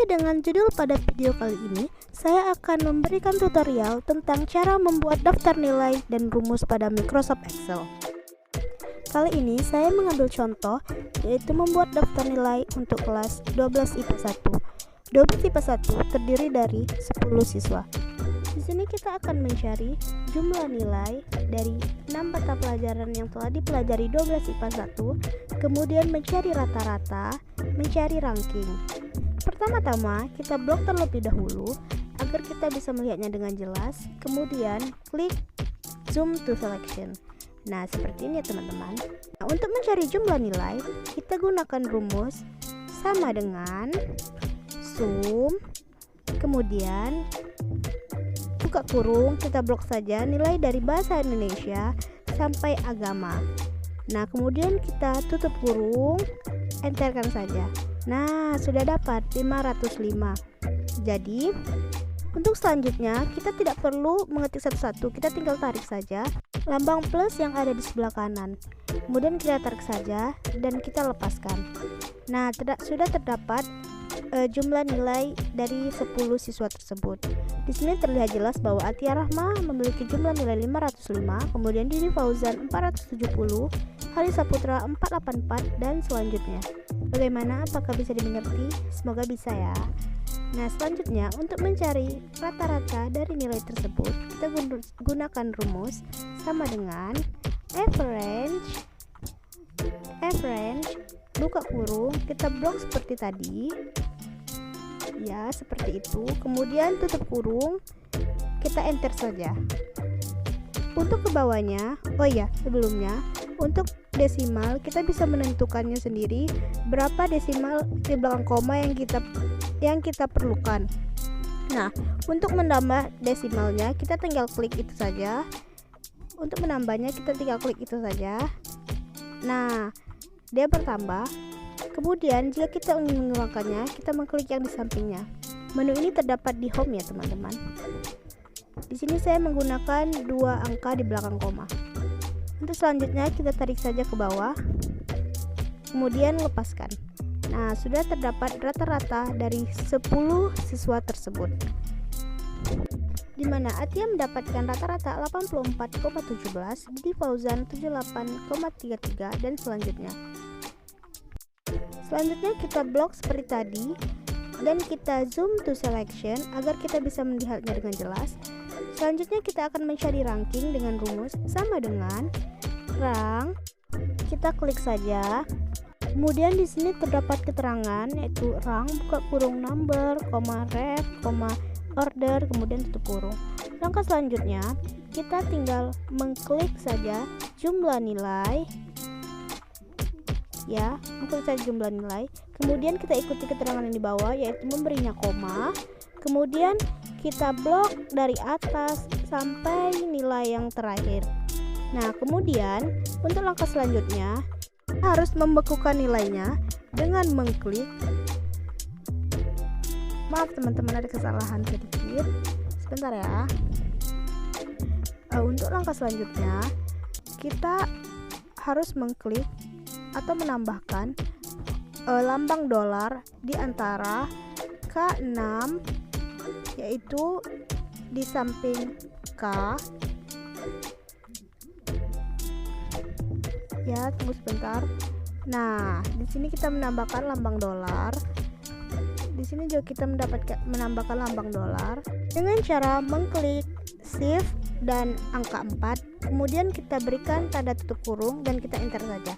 Sesuai dengan judul pada video kali ini, saya akan memberikan tutorial tentang cara membuat daftar nilai dan rumus pada Microsoft Excel. Kali ini saya mengambil contoh, yaitu membuat daftar nilai untuk kelas 12 IPA 1. 12 IPA 1 terdiri dari 10 siswa. Di sini kita akan mencari jumlah nilai dari 6 mata pelajaran yang telah dipelajari 12 IPA 1, kemudian mencari rata-rata, mencari ranking. Pertama-tama, kita blok terlebih dahulu agar kita bisa melihatnya dengan jelas, kemudian klik zoom to selection. Nah, seperti ini ya teman-teman. Nah, untuk mencari jumlah nilai, kita gunakan rumus sama dengan sum, kemudian buka kurung, kita blok saja nilai dari bahasa Indonesia sampai agama. Nah, kemudian kita tutup kurung, enterkan saja. Nah, sudah dapat 505. Jadi, untuk selanjutnya kita tidak perlu mengetik satu-satu, kita tinggal tarik saja lambang plus yang ada di sebelah kanan. Kemudian kita tarik saja dan kita lepaskan. Nah, sudah terdapat jumlah nilai dari 10 siswa tersebut. Di sini terlihat jelas bahwa Atia Rahma memiliki jumlah nilai 505, kemudian Didi Fauzan 470, Hari Saputra 484, dan selanjutnya. Bagaimana? Apakah bisa dimengerti? Semoga bisa ya. Nah, selanjutnya untuk mencari rata-rata dari nilai tersebut, kita gunakan rumus sama dengan average, buka kurung, kita blok seperti tadi. Ya, seperti itu. Kemudian tutup kurung, kita enter saja. Untuk ke bawahnya, sebelumnya untuk desimal kita bisa menentukannya sendiri berapa desimal di belakang koma yang kita perlukan. Nah, untuk menambah desimalnya kita tinggal klik itu saja. Untuk menambahnya kita tinggal klik itu saja. Nah, dia bertambah. Kemudian jika kita ingin mengurangkannya, kita mengklik yang di sampingnya. Menu ini terdapat di home ya teman-teman. Di sini saya menggunakan 2 angka di belakang koma. Untuk selanjutnya kita tarik saja ke bawah, kemudian lepaskan. Nah, sudah terdapat rata-rata dari 10 siswa tersebut, di mana Atia mendapatkan rata-rata 84,17, Didi Fauzan 78,33, dan selanjutnya. Selanjutnya kita blok seperti tadi dan kita zoom to selection agar kita bisa melihatnya dengan jelas. Selanjutnya kita akan mencari ranking dengan rumus sama dengan rank. Kita klik saja. Kemudian di sini terdapat keterangan yaitu rank, buka kurung, number, ref, order, kemudian tutup kurung. Langkah selanjutnya kita tinggal mengklik saja jumlah nilai. Ya, mengklik saja jumlah nilai. Kemudian kita ikuti keterangan yang di bawah yaitu memberinya koma. Kemudian kita blok dari atas sampai nilai yang terakhir. Nah, kemudian untuk langkah selanjutnya harus membekukan nilainya dengan mengklik. Maaf teman-teman, ada kesalahan sedikit. Sebentar ya. Untuk langkah selanjutnya kita harus mengklik atau menambahkan lambang dolar di antara K6, yaitu di samping K. Ya, tunggu sebentar. Nah, di sini kita menambahkan lambang dolar. Di sini juga kita menambahkan lambang dolar dengan cara mengklik shift dan angka 4. Kemudian kita berikan tanda tutup kurung dan kita enter saja.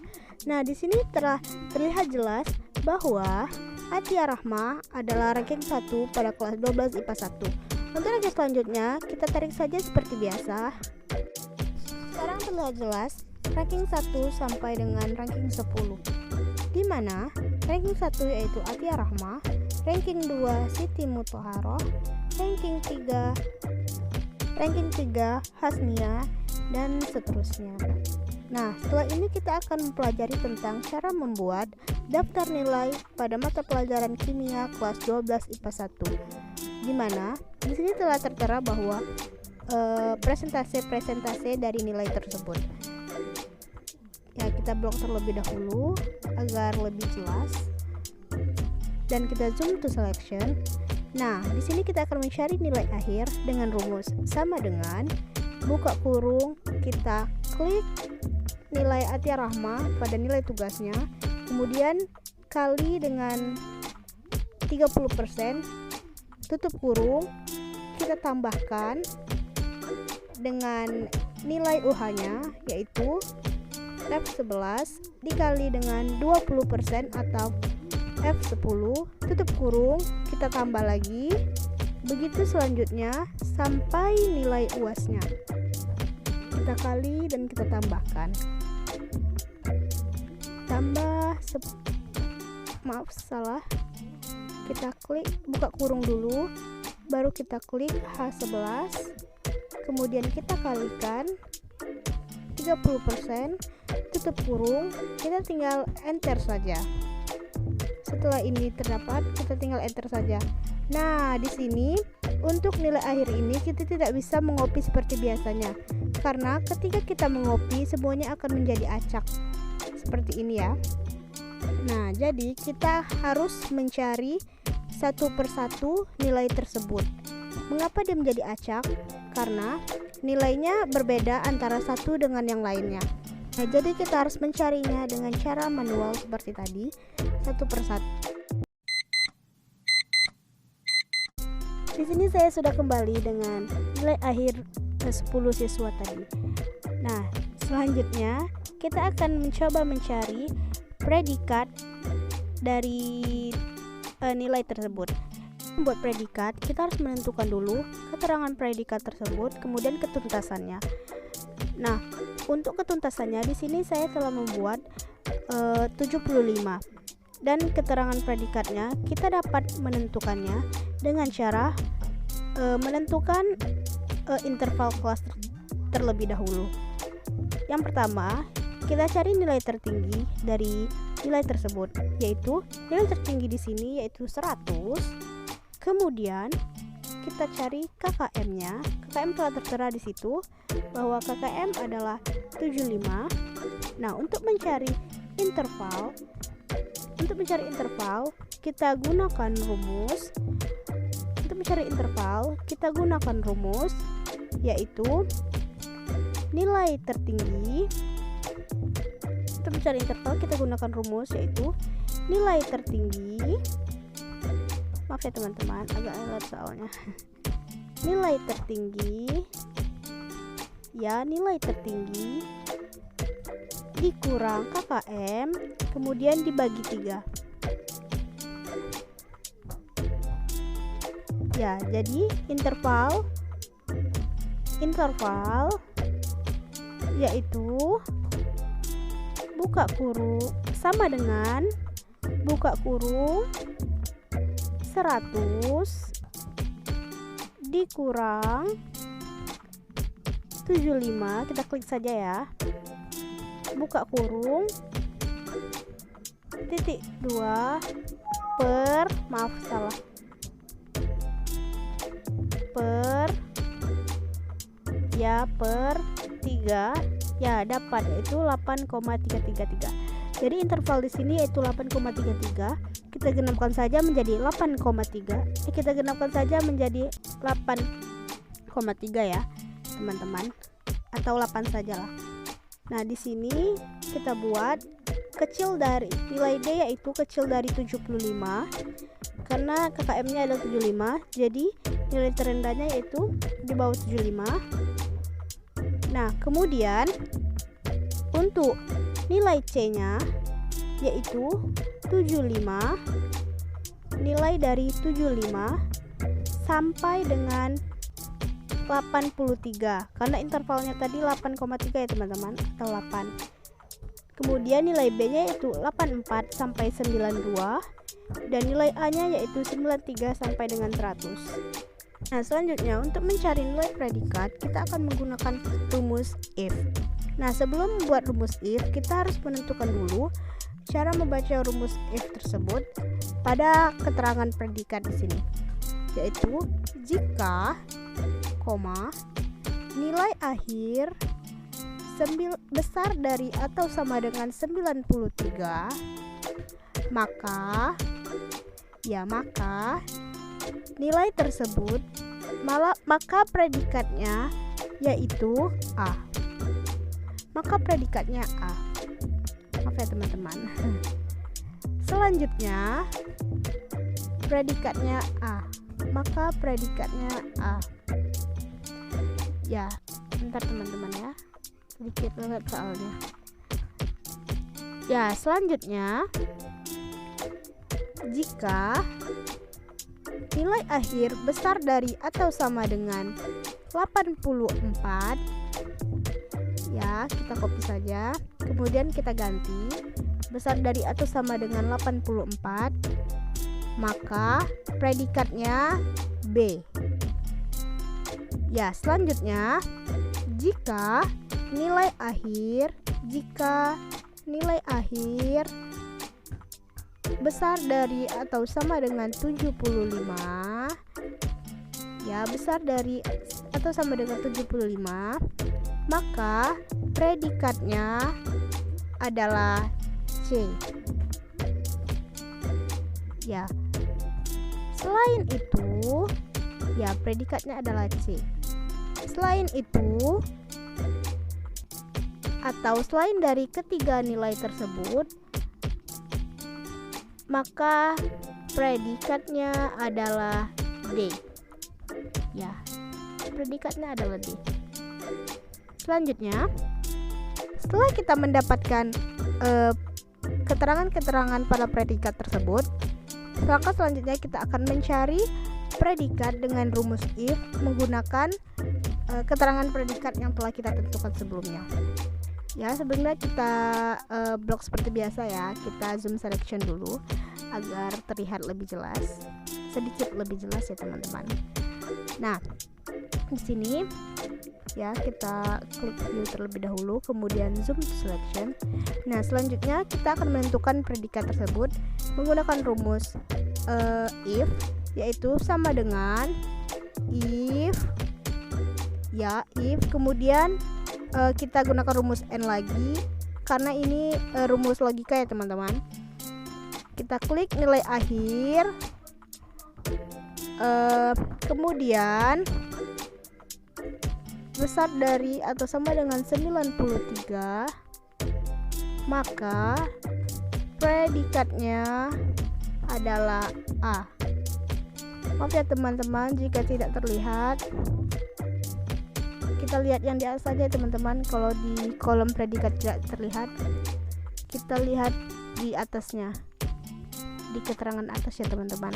Nah, di sini telah terlihat jelas bahwa Atia Rahma adalah ranking 1 pada kelas 12 IPA 1. Untuk ranking selanjutnya, kita tarik saja seperti biasa. Sekarang terlihat jelas ranking 1 sampai dengan ranking 10. Di mana ranking 1 yaitu Atia Rahma, ranking 2 Siti Muthaharoh, ranking 3 Hasnia, dan seterusnya. Nah, setelah ini kita akan mempelajari tentang cara membuat daftar nilai pada mata pelajaran kimia kelas 12 IPA 1. Di mana di sini telah tertera bahwa presentase dari nilai tersebut. Ya, kita blok terlebih dahulu agar lebih jelas. dan kita zoom to selection. Nah, di sini kita akan mencari nilai akhir dengan rumus sama dengan buka kurung, kita klik nilai Atia Rahma pada nilai tugasnya, kemudian kali dengan 30%, tutup kurung, kita tambahkan dengan nilai UH-nya yaitu F11 dikali dengan 20% atau F10, tutup kurung, kita tambah lagi, begitu selanjutnya sampai nilai UAS-nya. Kita kali dan kita tambahkan. Kita klik buka kurung dulu, baru kita klik H11, kemudian kita kalikan 30%, tutup kurung, kita tinggal enter saja. Setelah ini terdapat, kita tinggal enter saja. Nah, di sini untuk nilai akhir ini kita tidak bisa mengopi seperti biasanya, karena ketika kita mengopi semuanya akan menjadi acak seperti ini ya. Nah, jadi kita harus mencari satu persatu nilai tersebut. Mengapa dia menjadi acak? Karena nilainya berbeda antara satu dengan yang lainnya. Nah, jadi kita harus mencarinya dengan cara manual seperti tadi, satu persatu. Di sini saya sudah kembali dengan nilai akhir 10 siswa tadi. Nah, selanjutnya kita akan mencoba mencari predikat dari nilai tersebut. Membuat predikat, kita harus menentukan dulu keterangan predikat tersebut, kemudian ketuntasannya. Nah, untuk ketuntasannya di sini saya telah membuat 75 dan keterangan predikatnya kita dapat menentukannya dengan cara menentukan interval kelas terlebih dahulu. Yang pertama, kita cari nilai tertinggi dari nilai tersebut, yaitu nilai tertinggi di sini yaitu 100. Kemudian kita cari KKM-nya. KKM telah tertera di situ bahwa KKM adalah 75. Nah, untuk mencari interval, kita gunakan rumus. Untuk mencari interval, kita gunakan rumus yaitu nilai tertinggi. Untuk mencari interval kita gunakan rumus yaitu nilai tertinggi. Maaf ya teman-teman, agak alot soalnya. Nilai tertinggi dikurang KKM, kemudian dibagi 3. Ya, jadi interval yaitu buka kurung sama dengan buka kurung 100 dikurang 75, kita klik saja ya, buka kurung titik 2 per 3 ya, dapat yaitu 8,333. Jadi interval di sini yaitu 8,33. Kita genapkan saja menjadi 8,3. Kita genapkan saja menjadi 8,3 ya, teman-teman. Atau 8 sajalah. Nah, di sini kita buat kecil dari nilai D yaitu kecil dari 75. Karena KKM-nya adalah 75, jadi nilai terendahnya yaitu di bawah 75. Nah, kemudian untuk nilai C-nya yaitu 75, nilai dari 75 sampai dengan 83, karena intervalnya tadi 8,3 ya teman-teman, atau 8. Kemudian nilai B-nya yaitu 84 sampai 92 dan nilai A-nya yaitu 93 sampai dengan 100. Nah, selanjutnya untuk mencari nilai predikat kita akan menggunakan rumus if. Nah, sebelum membuat rumus if, kita harus menentukan dulu cara membaca rumus if tersebut pada keterangan predikat di sini, yaitu jika, nilai akhir besar dari atau sama dengan 93, maka Ya, maka nilai tersebut maka predikatnya yaitu A. Maka predikatnya A. Maaf ya teman-teman. Selanjutnya predikatnya A. Maka predikatnya A. Ya, bentar teman-teman ya. Sedikit lihat soalnya. Ya, selanjutnya jika nilai akhir besar dari atau sama dengan 84, ya kita copy saja, kemudian kita ganti besar dari atau sama dengan 84, maka predikatnya B. Ya, selanjutnya jika nilai akhir besar dari atau sama dengan 75, ya besar dari atau sama dengan 75, maka predikatnya adalah C. Ya, selain itu, ya predikatnya adalah C. Selain itu, atau selain dari ketiga nilai tersebut, maka predikatnya adalah D. Ya, predikatnya adalah D. Selanjutnya, setelah kita mendapatkan keterangan-keterangan pada predikat tersebut, langkah selanjutnya kita akan mencari predikat dengan rumus if menggunakan keterangan predikat yang telah kita tentukan sebelumnya. Ya, sebelumnya kita blok seperti biasa ya. Kita zoom selection dulu agar terlihat lebih jelas, sedikit lebih jelas ya teman-teman. Nah, di sini ya kita klik view terlebih dahulu, kemudian zoom to selection. Nah, selanjutnya kita akan menentukan predikat tersebut menggunakan rumus if, yaitu sama dengan if, ya if, kemudian kita gunakan rumus n lagi karena ini rumus logika ya teman-teman. Kita klik nilai akhir, kemudian besar dari atau sama dengan 93, maka predikatnya adalah A. Maaf ya teman-teman jika tidak terlihat. Kita lihat yang di atas saja teman-teman. Kalau di kolom predikat tidak terlihat, kita lihat di atasnya, di keterangan atas ya teman-teman.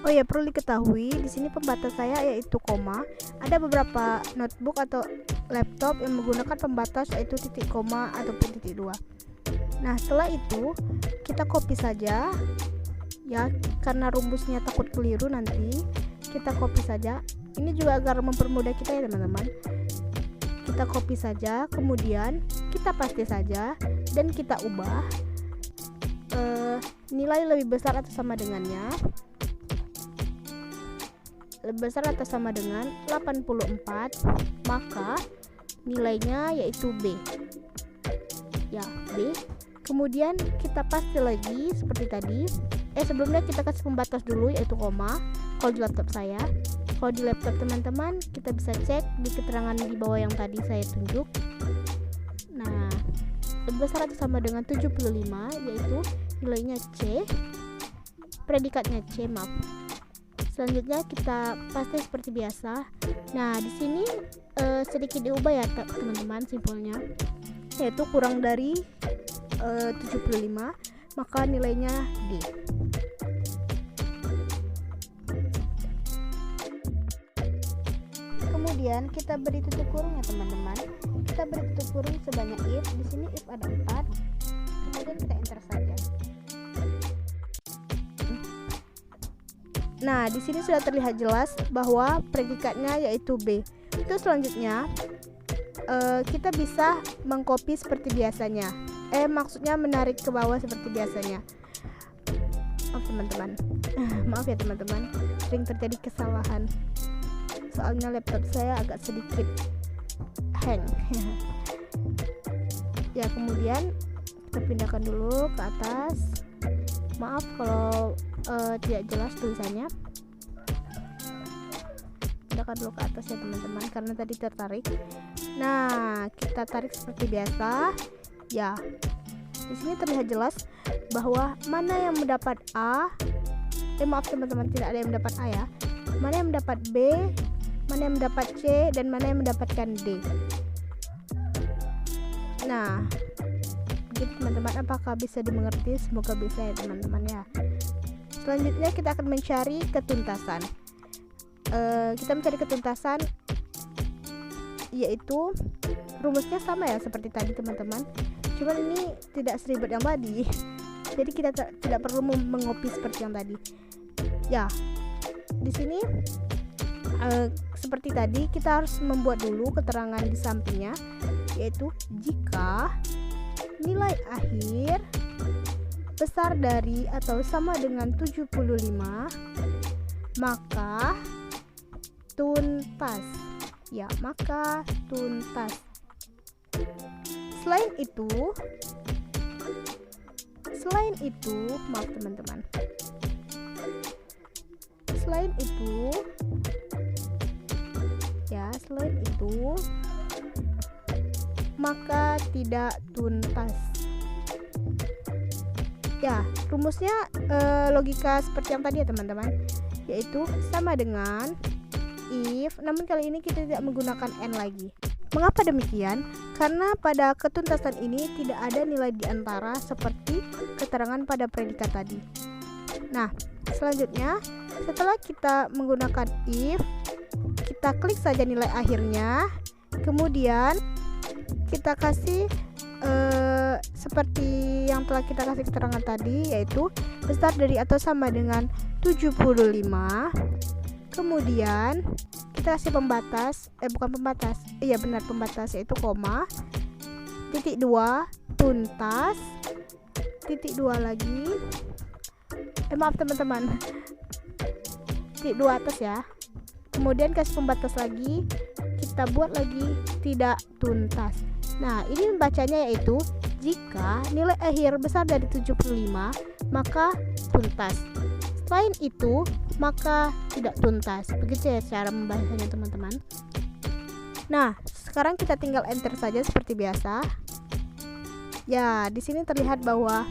Oh ya, perlu diketahui di sini pembatas saya yaitu koma. Ada beberapa notebook atau laptop yang menggunakan pembatas yaitu titik koma ataupun titik 2. Nah, setelah itu kita copy saja ya, karena rumusnya takut keliru nanti. Kita copy saja. Ini juga agar mempermudah kita ya teman-teman. Kita copy saja, kemudian kita paste saja dan kita ubah nilai lebih besar atau sama dengannya. Lebih besar atau sama dengan 84, maka nilainya yaitu B. Ya, B. Kemudian kita paste lagi seperti tadi. Sebelumnya kita kasih pembatas dulu yaitu koma. Kalau di laptop saya, kalau di laptop teman-teman kita bisa cek di keterangan di bawah yang tadi saya tunjuk. Nah, lebih besar atau sama dengan 75 yaitu nilainya C, predikatnya C, maaf. Selanjutnya kita paste seperti biasa. Nah, di sini sedikit diubah ya teman-teman simpelnya, yaitu kurang dari 75, maka nilainya D. Kemudian kita beri tutup kurung ya teman-teman. Kita beri tutup kurung sebanyak if. Di sini if ada 4. Kemudian kita enter saja. Nah, di sini sudah terlihat jelas bahwa predikatnya yaitu B. Itu selanjutnya kita bisa mengcopy seperti biasanya. Maksudnya menarik ke bawah seperti biasanya. Maaf teman-teman. Maaf ya teman-teman. Sering terjadi kesalahan. Soalnya laptop saya agak sedikit hang. Ya, kemudian kita pindahkan dulu ke atas. Maaf kalau tidak jelas tulisannya. Tekan dulu ke atas ya teman-teman, karena tadi tertarik. Nah, kita tarik seperti biasa. Ya, di sini terlihat jelas bahwa mana yang mendapat A. Maaf teman-teman, tidak ada yang mendapat A ya. Mana yang mendapat B, mana yang mendapat C, dan mana yang mendapatkan D. Nah, begitu teman-teman. Apakah bisa dimengerti? Semoga bisa ya teman-teman ya. Selanjutnya kita akan mencari ketuntasan. Kita mencari ketuntasan, yaitu rumusnya sama ya seperti tadi teman-teman, cuman ini tidak seribet yang tadi. Jadi kita tidak perlu mengopi seperti yang tadi ya. Di sini seperti tadi kita harus membuat dulu keterangan di sampingnya, yaitu jika nilai akhir besar dari atau sama dengan 75, maka tuntas ya, maka tuntas. Selain itu, maaf teman-teman, selain itu maka tidak tuntas ya. Rumusnya logika seperti yang tadi ya teman-teman, yaitu sama dengan if, namun kali ini kita tidak menggunakan n lagi. Mengapa demikian? Karena pada ketuntasan ini tidak ada nilai di antara seperti keterangan pada predikat tadi. Nah, selanjutnya setelah kita menggunakan if, kita klik saja nilai akhirnya, kemudian kita kasih seperti yang telah kita kasih keterangan tadi, yaitu besar dari atau sama dengan 75. Kemudian kita kasih pembatas, pembatas, yaitu koma, titik 2, tuntas, titik 2 lagi, maaf teman-teman, titik 2 atas ya. Kemudian kasih pembatas lagi, kita buat lagi tidak tuntas. Nah, ini membacanya yaitu jika nilai akhir besar dari 75, maka tuntas. Selain itu, maka tidak tuntas. Begitu ya cara membacanya teman-teman. Nah, sekarang kita tinggal enter saja seperti biasa. Ya, di sini terlihat bahwa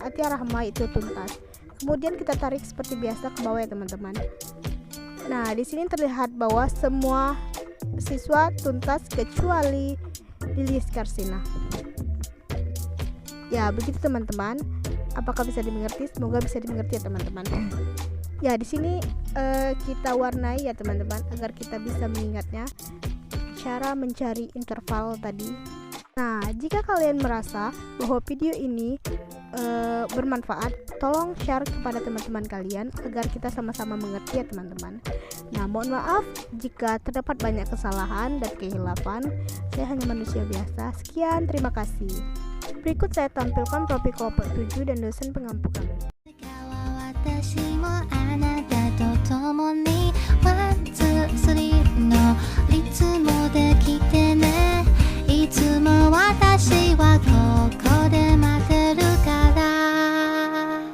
Atia Rahma itu tuntas. Kemudian kita tarik seperti biasa ke bawah ya teman-teman. Nah, di sini terlihat bahwa semua siswa tuntas kecuali Lilis Karsina. Ya, begitu teman-teman. Apakah bisa dimengerti? Semoga bisa dimengerti ya teman-teman. Ya, di sini kita warnai ya teman-teman agar kita bisa mengingatnya cara mencari interval tadi. Nah, jika kalian merasa bahwa video ini bermanfaat, tolong share kepada teman-teman kalian agar kita sama-sama mengerti ya teman-teman. Nah, mohon maaf jika terdapat banyak kesalahan dan kehilafan. Saya hanya manusia biasa. Sekian, terima kasih. Berikut saya tampilkan topik kelompok 7 dan dosen pengampu kami.